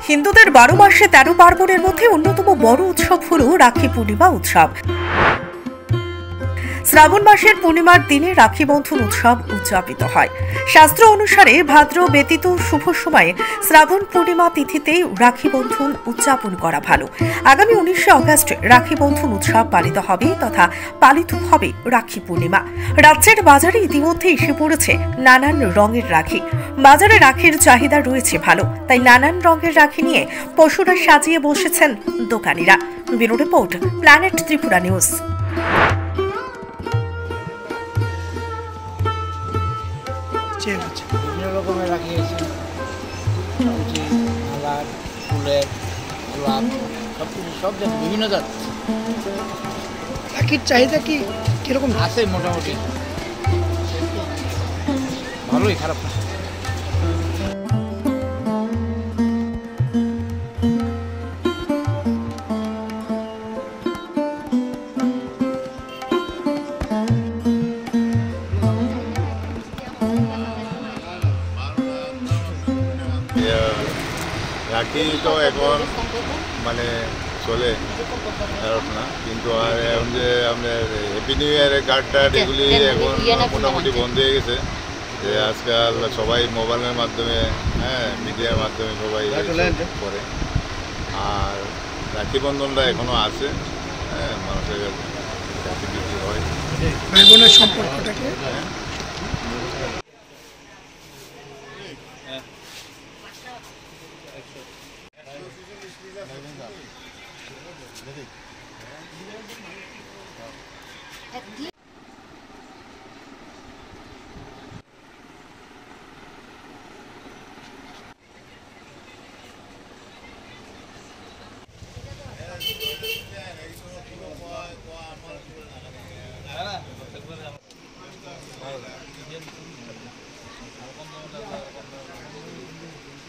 হিন্দুদের 12 মাসে 13 পার্বণের মধ্যে অন্যতম বড় উৎসব হল রাখি পূর্ণিমা উৎসব। শ্রাবণ মাসের পূর্ণিমার দিনে রাখি বন্ধন উৎসব উদযাপিত হয়। শাস্ত্র অনুসারে ভাদ্র ব্যতীত শুভ সময়ে শ্রাবণ পূর্ণিমা তিথিতেই রাখি বন্ধন উদযাপন করা ভালো। আগামী 19শে আগস্ট রাখি বন্ধন উৎসব পালিত হবে তথা পালিত হবে রাখি পূর্ণিমা। রাজ্যের বাজারে ইতিমধ্যে এসে পড়েছে নানান রঙের রাখি। বাজারে রাখির চাহিদা রয়েছে ভালো, তাই নানান রঙের রাখি নিয়ে পশুরা সাজিয়ে বসেছেন দোকানিরা। Bureau report, planet Tripura news. বিভিন্ন রকমের রাখি আছে, কালার, ফুলের, গোলাপ, সব কিছু, সব জাত, বিভিন্ন জাত রাখির চাহিদা কি কিরকম আছে? মোটামুটি ভালোই, খারাপ না। রাখি তো এখন মানে চলে খারাপ না, কিন্তু আর এখন যে আপনার হ্যাপি নিউ ইয়ারের কার্ড এগুলি এখন মোটামুটি বন্ধ হয়ে গেছে। যে আজকাল সবাই মোবাইলের মাধ্যমে, মিডিয়ার মাধ্যমে সবাই করে। আর রাখি বন্ধনটা এখনও আছে, মানুষের কাছে রাখি বিক্রি হয়। ভাই বোনের সম্পর্কটাকে